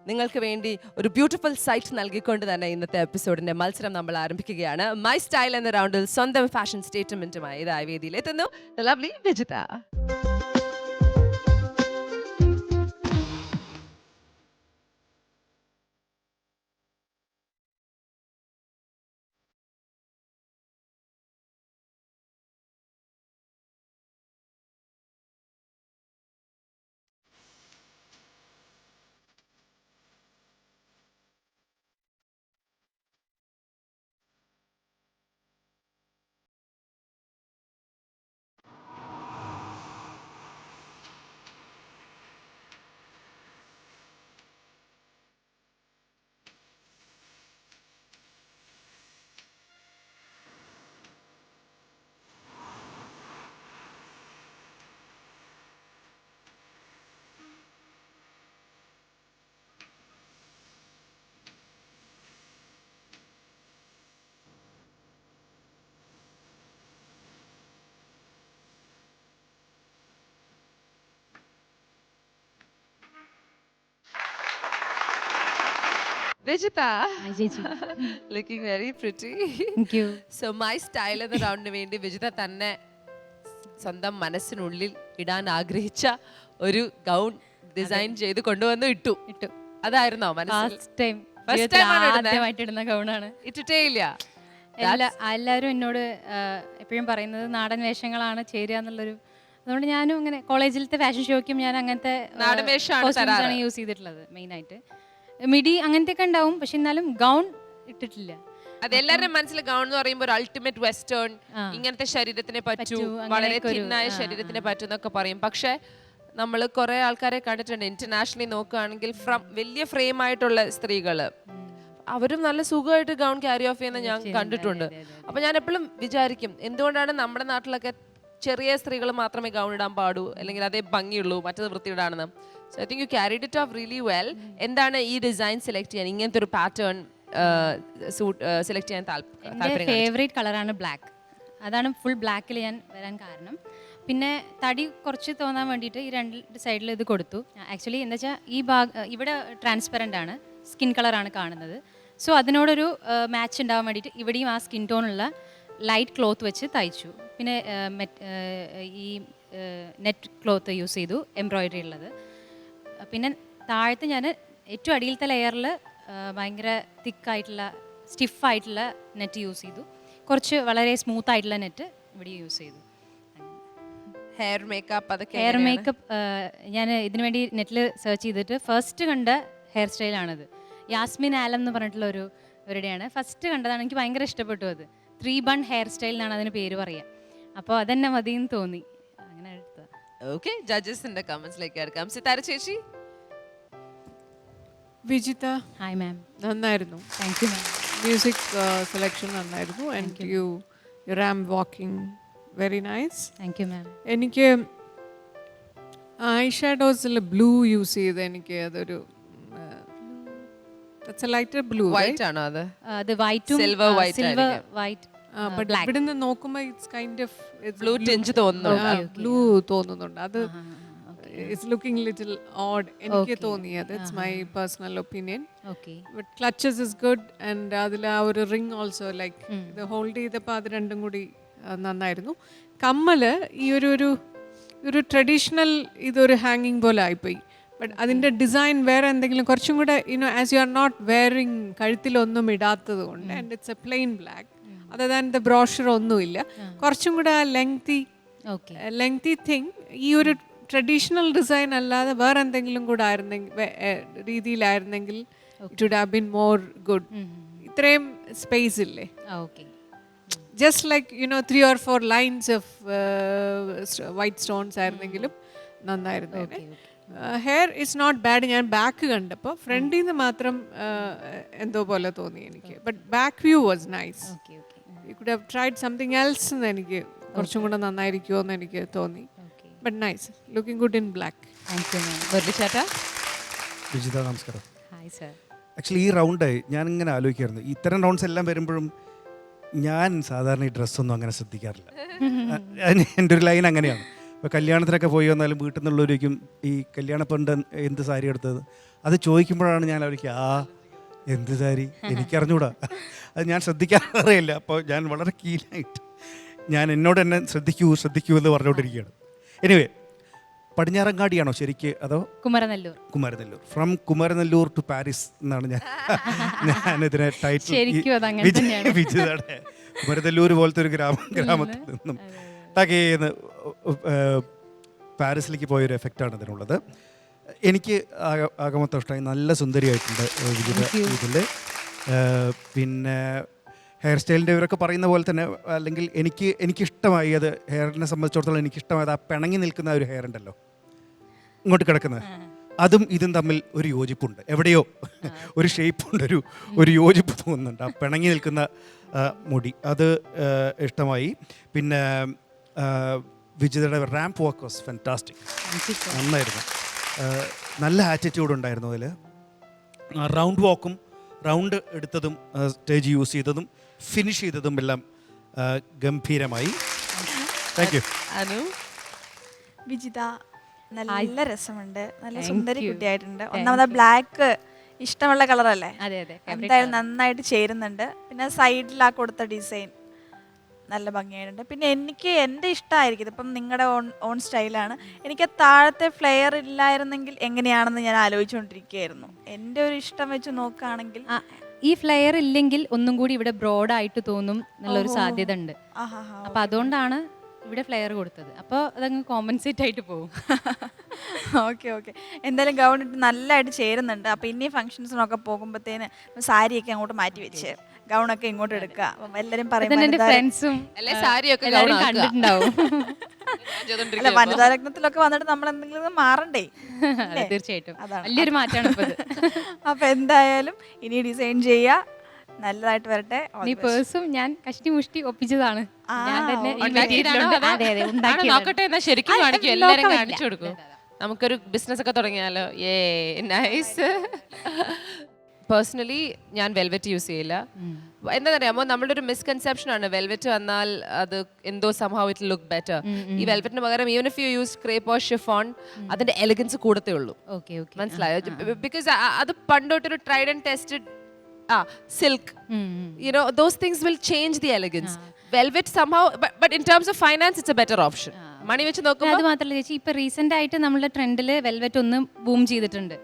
നിങ്ങൾക്ക് വേണ്ടി ഒരു ബ്യൂട്ടിഫുൾ സൈറ്റ് നൽകിക്കൊണ്ട് തന്നെ ഇന്നത്തെ എപ്പിസോഡിന്റെ മത്സരം നമ്മൾ ആരംഭിക്കുകയാണ്. മൈ സ്റ്റൈൽ എന്ന റൗണ്ടിൽ സ്വന്തം ഫാഷൻ സ്റ്റേറ്റ്മെന്റുമായി ഇതായ വേദിയിൽ എത്തുന്നു lovely Vijitha. Vijita, Hi, Jeju. looking very pretty. Thank you. So my style എന്ന റൗണ്ടിന് വേണ്ടി വിജിത തന്നെ സ്വന്തം മനസ്സിനുള്ളിൽ ഇടാൻ ആഗ്രഹിച്ച ഒരു ഗൗൺ ഡിസൈൻ ചെയ്ത് കൊണ്ടുവന്ന് ഇട്ടു. അതായിരുന്നോ മനസ്സിൽ? First time ആദ്യമായിട്ട് ഇടുന്ന ഗൗണാണ്. ഇട്ടിട്ടേ ഇല്ല. എല്ലാവരും എന്നോട് എപ്പോഴും പറയുന്നത് നാടൻ വേഷങ്ങളാണ് ചേരുക എന്നുള്ളൊരു. അതുകൊണ്ട് ഞാനും ഇങ്ങനെ കോളേജിലത്തെ ഫാഷൻ ഷോയ്ക്കും ഞാൻ അങ്ങനത്തെ നാടൻ വേഷമാണ് യൂസ് ചെയ്തിട്ടുള്ളത്. മെയിനായിട്ട് മിഡി അങ്ങനത്തെ ഒക്കെ ഉണ്ടാവും, പക്ഷെ എന്നാലും ഗൗൺ ഇട്ടിട്ടില്ല. അതെല്ലാവരുടെ മനസ്സിൽ ഗൗൺ എന്ന് പറയുമ്പോൾ ഒരു അൾട്ടിമേറ്റ് വെസ്റ്റേൺ, ഇങ്ങനത്തെ ശരീരത്തിനെ പറ്റൂ, വളരെ തിന്നായ ശരീരത്തിനെ പറ്റൂ എന്നൊക്കെ പറയും. പക്ഷെ നമ്മൾ കുറെ ആൾക്കാരെ കണ്ടിട്ടുണ്ട് ഇന്റർനാഷണലി നോക്കുകയാണെങ്കിൽ വലിയ ഫ്രെയിം ആയിട്ടുള്ള സ്ത്രീകള് അവരും നല്ല സുഖമായിട്ട് ഗൗൺ ക്യാരി ഓഫ് ചെയ്യുന്ന ഞാൻ കണ്ടിട്ടുണ്ട്. അപ്പൊ ഞാൻ എപ്പോഴും വിചാരിക്കും എന്തുകൊണ്ടാണ് നമ്മുടെ നാട്ടിലൊക്കെ ചെറിയ സ്ത്രീകൾ മാത്രമേ ഗൗൺ ഇടാൻ പാടൂ, അല്ലെങ്കിൽ അതേ ഭംഗിയുള്ളൂ, മറ്റത് വൃത്തിയിടാണെന്ന്. So I think you carried it off really well. എന്താണ് ഈ ഡിസൈൻ സെലക്ട് ചെയ്യാൻ, ഇങ്ങനത്തെ ഒരു പാറ്റേൺ സൂട്ട് സെലക്ട് ചെയ്യാൻ താല്പര്യം? ഫേവറേറ്റ് കളറാണ് ബ്ലാക്ക്. അതാണ് ഫുൾ ബ്ലാക്കിൽ ഞാൻ വരാൻ കാരണം. പിന്നെ തടി കുറച്ച് തോന്നാൻ വേണ്ടിയിട്ട് ഈ രണ്ട് സൈഡിൽ ഇത് കൊടുത്തു. ആക്ച്വലി എന്താ വെച്ചാൽ ഈ ഇവിടെ ട്രാൻസ്പെറൻ്റ് ആണ്, സ്കിൻ കളറാണ് കാണുന്നത്. സോ അതിനോടൊരു മാച്ച് ഉണ്ടാവാൻ വേണ്ടിയിട്ട് ഇവിടെയും ആ സ്കിൻ ടോണുള്ള ലൈറ്റ് ക്ലോത്ത് വെച്ച് തയ്ച്ചു. പിന്നെ ഈ നെറ്റ് ക്ലോത്ത് യൂസ് ചെയ്തു, എംബ്രോയിഡറി ഉള്ളത്. പിന്നെ താഴത്ത് ഞാൻ ഏറ്റവും അടിയിലത്തെ ലെയറിൽ ഭയങ്കര തിക്കായിട്ടുള്ള സ്റ്റിഫായിട്ടുള്ള നെറ്റ് യൂസ് ചെയ്തു. കുറച്ച് വളരെ സ്മൂത്ത് ആയിട്ടുള്ള നെറ്റ് ഇവിടെ യൂസ് ചെയ്തു. ഹെയർ മേക്കപ്പ് ഞാൻ ഇതിനു വേണ്ടി നെറ്റിൽ സെർച്ച് ചെയ്തിട്ട് ഫസ്റ്റ് കണ്ട ഹെയർ സ്റ്റൈലാണിത്. യാസ്മിൻ ആലം എന്ന് പറഞ്ഞിട്ടുള്ള ഒരുടെയാണ് ഫസ്റ്റ് കണ്ടതാണ്. എനിക്ക് ഭയങ്കര ഇഷ്ടപ്പെട്ടു. അത് 3 ബൺ ഹെയർ സ്റ്റൈൽ എന്നാണ് അതിന് പേര് പറയുക. അപ്പോൾ അതെന്നെ മതിയെന്ന് തോന്നി, അങ്ങനെ എടുത്തത്. ഓക്കെ, ജഡ്ജസിന്റെ കമന്റ്സിലേക്ക് എടുക്കാം. സിതാര ചേച്ചി. Vijitha, hi ma'am. നന്നായിരുന്നു. Thank you ma'am. Music selection നന്നായിരുന്നു. And you ramp walking very nice. Thank you ma'am. എനിക്ക് ഐ ഷാഡോസിൽ ബ്ലൂ യൂസ് ചെയ്ത് എനിക്ക് അതൊരു ലൈറ്റർ ബ്ലൂ. വൈറ്റ് ആണോ അത്? അത് വൈറ്റും സിൽവർ വൈറ്റ്. ഇവിടുന്ന് നോക്കുമ്പോൾ ഇറ്റ്സ് കൈൻഡ് ഓഫ് ബ്ലൂ ടിഞ്ച് തോന്നുന്നുണ്ട്. ബ്ലൂ തോന്നുന്നുണ്ട്. അത് ഇറ്റ്സ് ലുക്കിംഗ് ലിറ്റിൽ ഓഡ് എനിക്ക് തോന്നിയത്. It's my personal opinion. But clutches is good. And അതിൽ ആ ഒരു റിംഗ് ഓൾസോ ലൈക്ക് ഇത് ഹോൾഡ് ചെയ്തപ്പോൾ അത് രണ്ടും കൂടി നന്നായിരുന്നു. കമ്മല് ഈ ഒരു ട്രഡീഷണൽ ഇതൊരു ഹാങ്ങിങ് പോലെ ആയിപ്പോയി. ബട്ട് അതിൻ്റെ ഡിസൈൻ വേറെ എന്തെങ്കിലും കുറച്ചും കൂടെ as you are not wearing, കഴുത്തിലൊന്നും ഇടാത്തത് കൊണ്ട്, and it's a plain black. Other than the brochure ഒന്നുമില്ല. കുറച്ചും കൂടെ ആ ലെങ്തി തിങ് ഈ ഒരു ട്രഡീഷണൽ ഡിസൈൻ അല്ലാതെ വേറെ എന്തെങ്കിലും കൂടെ രീതിയിലായിരുന്നെങ്കിൽ it would have been more good. ഇത്രയും സ്പേസ് ഇല്ലേ? Just like 3 or 4 lines of white stones ആയിരുന്നെങ്കിലും നന്നായിരുന്നു. Hair it's not bad. ഞാൻ ബാക്ക് കണ്ടപ്പോൾ ഫ്രണ്ടിൽ നിന്ന് മാത്രം എന്തോ പോലെ തോന്നി എനിക്ക്. But back view was nice. You could have tried something else എന്ന് എനിക്ക് കുറച്ചും കൂടെ നന്നായിരിക്കുമോ എന്ന് എനിക്ക് തോന്നി. But nice, looking good in black. Vijitha, നമസ്കാരം. Hi sir. ആക്ച്വലി ഈ റൗണ്ട് ഞാൻ ഇങ്ങനെ ആലോചിക്കായിരുന്നു, ഇത്തരം റൗണ്ട്സ് എല്ലാം വരുമ്പോഴും ഞാൻ സാധാരണ ഈ ഡ്രസ്സൊന്നും അങ്ങനെ ശ്രദ്ധിക്കാറില്ല. എൻ്റെ ഒരു ലൈൻ അങ്ങനെയാണ്. ഇപ്പോൾ കല്യാണത്തിനൊക്കെ പോയി വന്നാലും വീട്ടിൽ നിന്നുള്ളവരിക്കും ഈ കല്യാണ പെണ്ണ് എന്ത് സാരി എടുത്തത് അത് ചോദിക്കുമ്പോഴാണ് ഞാൻ അവർക്ക് എന്ത് സാരി എനിക്കറിഞ്ഞൂടാ, അത് ഞാൻ ശ്രദ്ധിക്കാറില്ല. അപ്പോൾ ഞാൻ വളരെ കീനായിട്ട് ഞാൻ എന്നോട് തന്നെ ശ്രദ്ധിക്കൂ എന്ന് പറഞ്ഞുകൊണ്ടിരിക്കുകയാണ്. എനിവേ, പടിഞ്ഞാറങ്ങാടിയാണോ ശരിക്ക് അതോ Kumaranellur? Kumaranellur. From Kumaranellur to Paris എന്നാണ് ഞാനിതിനെ ടൈറ്റിൽ വിജിതയുടെ കുമരനെല്ലൂർ പോലത്തെ ഒരു ഗ്രാമത്തിൽ നിന്നും ടകേന്ന് പാരീസിലേക്ക് പോയൊരു എഫക്റ്റാണ് ഇതിനുള്ളത്. എനിക്ക് ആകെ മൊത്തം ഇഷ്ടമായി. നല്ല സുന്ദരിയായിട്ടുണ്ട് വിജിത ഇതിൽ. പിന്നെ ഹെയർ സ്റ്റൈലിൻ്റെ ഇവരൊക്കെ പറയുന്ന പോലെ തന്നെ, അല്ലെങ്കിൽ എനിക്കിഷ്ടമായി അത്. ഹെയറിനെ സംബന്ധിച്ചിടത്തോളം എനിക്കിഷ്ടമായത് ആ പിണങ്ങി നിൽക്കുന്ന ഒരു ഹെയർ ഉണ്ടല്ലോ ഇങ്ങോട്ട് കിടക്കുന്നത്, അതും ഇതും തമ്മിൽ ഒരു യോജിപ്പുണ്ട്. എവിടെയോ ഒരു ഷേപ്പുണ്ട്, ഒരു യോജിപ്പ് തോന്നുന്നുണ്ട്. ആ പിണങ്ങി നിൽക്കുന്ന മുടി അത് ഇഷ്ടമായി. പിന്നെ വിജിതയുടെ റാമ്പ് വാക്ക് വാസ് ഫാന്റാസ്റ്റിക്, നന്നായിരുന്നു. നല്ല ആറ്റിറ്റ്യൂഡ് ഉണ്ടായിരുന്നു അതിൽ. റൗണ്ട് വാക്കും റൗണ്ട് എടുത്തതും സ്റ്റേജ് യൂസ് ചെയ്തതും ഫിനിഷ് ചെയ്തതും എല്ലാം ഗംഭീരമായി. Thank you. വിജിത നല്ല രസമുണ്ട്, നല്ല സുന്ദരി കുട്ടിയായിട്ടുണ്ട്. ഒന്നാമത് ബ്ലാക്ക് ഇഷ്ടമുള്ള കളറല്ലേ, എന്തായാലും നന്നായിട്ട് ചേരുന്നുണ്ട്. പിന്നെ സൈഡിൽ ആ കൊടുത്ത ഡിസൈൻ നല്ല ഭംഗിയായിട്ടുണ്ട്. പിന്നെ എനിക്ക് എൻ്റെ ഇഷ്ടമായിരിക്കും, ഇപ്പം നിങ്ങളുടെ ഓൺ സ്റ്റൈലാണ്. എനിക്ക് താഴത്തെ ഫ്ലെയർ ഇല്ലായിരുന്നെങ്കിൽ എങ്ങനെയാണെന്ന് ഞാൻ ആലോചിച്ചുകൊണ്ടിരിക്കുകയായിരുന്നു. എൻ്റെ ഒരു ഇഷ്ടം വെച്ച് നോക്കുകയാണെങ്കിൽ ഈ ഫ്ലെയർ ഇല്ലെങ്കിൽ ഒന്നും കൂടി ഇവിടെ ബ്രോഡായിട്ട് തോന്നും എന്നുള്ളൊരു സാധ്യത ഉണ്ട്. അപ്പം അതുകൊണ്ടാണ് ഇവിടെ ഫ്ലെയർ കൊടുത്തത്. അപ്പോൾ അതങ്ങ് കോമ്പൻസേറ്റ് ആയിട്ട് പോകും. ഓക്കെ ഓക്കെ, എന്തായാലും ഗൗൺ ഇട്ട് നല്ലതായിട്ട് ചേരുന്നുണ്ട്. അപ്പം ഇനി ഫംഗ്ഷൻസിനൊക്കെ പോകുമ്പോഴത്തേന് സാരിയൊക്കെ അങ്ങോട്ട് മാറ്റി വെച്ച് ഗൗണൊക്കെ ഇങ്ങോട്ട് എടുക്കുക. അപ്പം എല്ലാവരും എൻ്റെ ഫ്രണ്ട്സും കണ്ടിട്ടുണ്ടാവും. അല്ല, വനിതാരത്നത്തിലൊക്കെ വന്നിട്ട് നമ്മൾ എന്തെങ്കിലും മാറണ്ടേ? തീർച്ചയായിട്ടും വലിയൊരു മാറ്റമാണ് ഇപ്പൊ. അപ്പൊ എന്തായാലും ഇനി ഡിസൈൻ ചെയ്യുക, നല്ലതായിട്ട് വരട്ടെ. ഈ പേഴ്സും ഞാൻ കഷ്ടി മുഷ്ടി ഒപ്പിച്ചതാണ്. നോക്കട്ടെ എന്നാ ശരിക്കും കാണിക്കും, എല്ലാരും കാണിച്ചു കൊടുക്കും. നമുക്കൊരു ബിസിനസ് ഒക്കെ തുടങ്ങിയാലോ? നൈസ്. പേഴ്സണലി ഞാൻ വെൽവെറ്റ് യൂസ് ചെയ്യില്ല. എന്താണെന്നറിയാമോ, നമ്മുടെ ഒരു മിസ്കൺസെപ്ഷൻ ആണ് വെൽവെറ്റ് വന്നാൽ അത് എന്തോ സംഹൗ ഇറ്റ് ലുക്ക് ബെറ്റർ. ഈ വെൽവെറ്റിന് പകരം even if you use crepe or chiffon, അതിന്റെ എലിഗൻസ് കൂടത്തേ ഉള്ളൂ. മനസ്സിലായോ? ബിക്കോസ് അത് പണ്ടോട്ടൊരു tried and tested silk, you know, those things will change the elegance. Velvet somehow, but in terms of finance it's a better option. മണി വെച്ച് നോക്കുമ്പോൾ അത് മാത്രമല്ല ചേച്ചി, ഇപ്പൊ റീസെന്റ് ആയിട്ട് നമ്മുടെ ട്രെൻഡില് വെൽവെറ്റ് ഒന്ന് ബൂം ചെയ്തിട്ടുണ്ട്.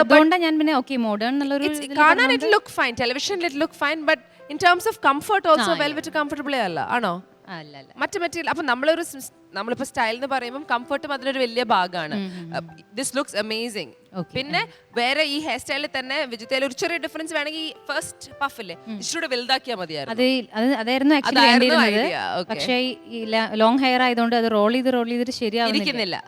അതുകൊണ്ടാണ് ഞാൻ പിന്നെ ഓക്കെ മോഡേൺ എന്നുള്ളൊരു കാണാൻ ഇറ്റ് ലുക്ക് ഫൈൻ, ടെലിവിഷനിൽ it look fine, but in terms of comfort also velvet കംഫർട്ടബിളേ അല്ല. ആണോ? മറ്റു മെറ്റീരിയൽ. അപ്പൊ നമ്മളിപ്പോ സ്റ്റൈൽ എന്ന് പറയുമ്പോൾ കംഫർട്ടും അതിനൊരു വലിയ ഭാഗമാണ്. This looks amazing. പിന്നെ വേറെ ഈ ഹെയർ സ്റ്റൈലിൽ തന്നെ വിജിതയിൽ ഒരു ചെറിയ ഡിഫറൻസ് വേണമെങ്കിൽ ഈ ഫസ്റ്റ് പഫില്ലേ ഇച്ചിരി വലുതാക്കിയാൽ മതിയായിരുന്നു. അതായിരുന്നു പക്ഷേ ഈ ലോങ് ഹെയർ ആയതുകൊണ്ട് അത് റോൾ ചെയ്തിട്ട് ശരിയാവുന്നില്ല.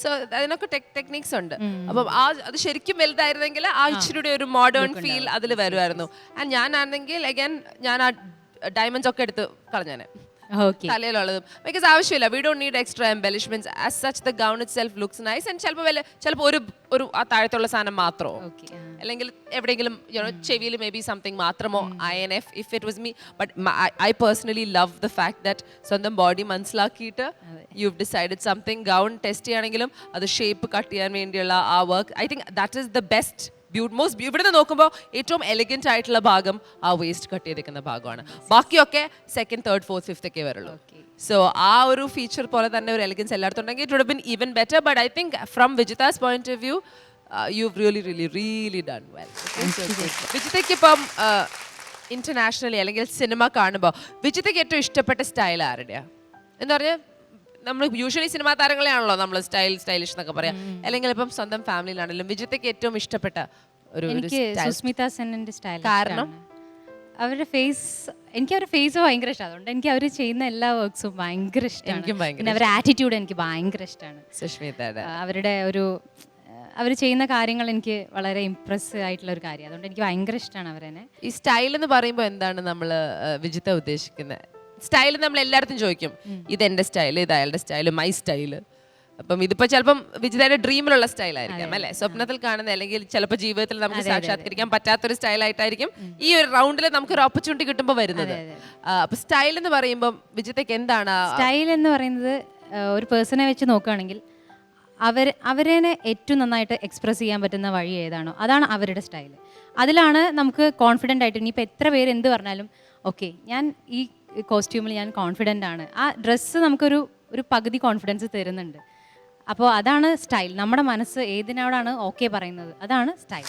സോ അതിനൊക്കെ ടെക്നിക്സ് ഉണ്ട്. അപ്പം അത് ശരിക്കും വലുതായിരുന്നെങ്കിൽ ആ ഇച്ചിരിയുടെ ഒരു മോഡേൺ ഫീൽ അതിൽ വരുമായിരുന്നു. ആൻഡ് ഞാനാണെങ്കിൽ അഗൈൻ ഞാൻ ആ ഡയമണ്ട്സ് ഒക്കെ എടുത്ത് കളഞ്ഞാനെ തലയിലുള്ളതും. ബിക്കോസ് ആവശ്യമില്ല, we don't need extra embellishments. As such the gown itself looks nice. And ചിലപ്പോൾ ഒരു ആ താഴത്തുള്ള സാധനം മാത്രമോ, അല്ലെങ്കിൽ എവിടെയെങ്കിലും ചെവിയിൽ മേ ബി സംതിങ് മാത്രമോ INF if it was me. But I personally love the fact that സ്വന്തം ബോഡി മനസ്സിലാക്കിയിട്ട് you've decided something. Gown test ചെയ്യുകയാണെങ്കിലും അത് ഷേപ്പ് കട്ട് ചെയ്യാൻ വേണ്ടിയുള്ള ആ work, I think that is the best ഇവിടുന്ന് നോക്കുമ്പോൾ ഏറ്റവും എലിഗന്റ് ആയിട്ടുള്ള ഭാഗം ആ വേസ്റ്റ് കട്ട് ചെയ്തിരിക്കുന്ന ഭാഗമാണ്. ബാക്കിയൊക്കെ സെക്കൻഡ്, തേർഡ്, ഫോർത്ത്, ഫിഫ്ത്ത് ഒക്കെ വരുള്ളൂ. സോ ആ ഒരു ഫീച്ചർ പോലെ തന്നെ ഒരു എലിഗൻസ് എല്ലായിടത്തും ഉണ്ടെങ്കിൽ it would been even better. But I think from Vijitha's point of view you've really done well. വിജിതയ്ക്ക് ഇപ്പം ഇന്റർനാഷണലി അല്ലെങ്കിൽ സിനിമ കാണുമ്പോൾ വിജിതയ്ക്ക് ഏറ്റവും ഇഷ്ടപ്പെട്ട സ്റ്റൈൽ ആരുടെയാ? എന്താ പറഞ്ഞാൽ നമ്മൾ യൂഷ്വലി സിനിമാ താരങ്ങളെയാണല്ലോ നമ്മൾ സ്റ്റൈലിഷ് എന്നൊക്കെ പറയാം. അല്ലെങ്കിൽ ഇപ്പം സ്വന്തം ഫാമിലിയിലാണെങ്കിലും വിജിതയ്ക്ക് ഏറ്റവും ഇഷ്ടപ്പെട്ട ഒരു സുസ്മിത സെന്നിന്റെ സ്റ്റൈൽ. കാരണം അവരുടെ ഫേസ് ഭയങ്കര ഇഷ്ടമാണ്. അതുകൊണ്ട് എനിക്ക് അവർ ചെയ്യുന്ന എല്ലാ വർക്ക്സും ഭയങ്കര ഇഷ്ടമാണ്. പിന്നെ അവരുടെ ആറ്റിറ്റ്യൂഡ് എനിക്ക് ഭയങ്കര ഇഷ്ടമാണ്. സുഷ്മിതയുടെ അവരുടെ അവർ ചെയ്യുന്ന കാര്യങ്ങൾ എനിക്ക് വളരെ ഇംപ്രസ് ആയിട്ടുള്ള ഒരു കാര്യം. അതുകൊണ്ട് എനിക്ക് ഭയങ്കര ഇഷ്ടമാണ് അവരെന്നെ. ഈ സ്റ്റൈൽ എന്ന് പറയുമ്പോൾ എന്താണ് നമ്മൾ വിജിത ഉദ്ദേശിക്കുന്നത്? സ്റ്റൈൽ നമ്മൾ എല്ലായിടത്തും ചോദിക്കും, ഇത് എൻ്റെ സ്റ്റൈൽ, ഇത് അയാളുടെ സ്റ്റൈൽ, മൈ സ്റ്റൈല്. അപ്പം ഇതിപ്പോ ചിലപ്പം വിജിതയുടെ ഡ്രീമിലുള്ള സ്റ്റൈലായിരിക്കാം അല്ലെ, സ്വപ്നത്തിൽ കാണുന്ന, അല്ലെങ്കിൽ ചിലപ്പോൾ ജീവിതത്തിൽ നമുക്ക് സാക്ഷാത്കരിക്കാൻ പറ്റാത്തൊരു സ്റ്റൈലായിട്ടായിരിക്കും ഈ ഒരു റൗണ്ടിൽ നമുക്ക് ഒരു ഓപ്പർച്യൂണിറ്റി കിട്ടുമ്പോൾ വരുന്നത്. അപ്പൊ സ്റ്റൈൽ എന്ന് പറയുമ്പോൾ വിജിതയ്ക്ക് എന്താണ് സ്റ്റൈൽ എന്ന് പറയുന്നത്? ഒരു പേഴ്സണെ വെച്ച് നോക്കുകയാണെങ്കിൽ അവരെ ഏറ്റവും നന്നായിട്ട് എക്സ്പ്രസ് ചെയ്യാൻ പറ്റുന്ന വഴി ഏതാണോ അതാണ് അവരുടെ സ്റ്റൈൽ. അതിലാണ് നമുക്ക് കോൺഫിഡൻ്റ് ആയിട്ട് ഇനിയിപ്പോൾ എത്ര പേര് എന്ത് പറഞ്ഞാലും ഓക്കെ ഞാൻ ഈ കോസ്റ്റ്യൂമിൽ ഞാൻ കോൺഫിഡൻ്റ് ആണ്. ആ ഡ്രസ്സ് നമുക്കൊരു പകുതി കോൺഫിഡൻസ് തരുന്നുണ്ട്. അപ്പോൾ അതാണ് സ്റ്റൈൽ. നമ്മുടെ മനസ്സ് ഏതിനോടാണ് ഓക്കെ പറയുന്നത് അതാണ് സ്റ്റൈൽ.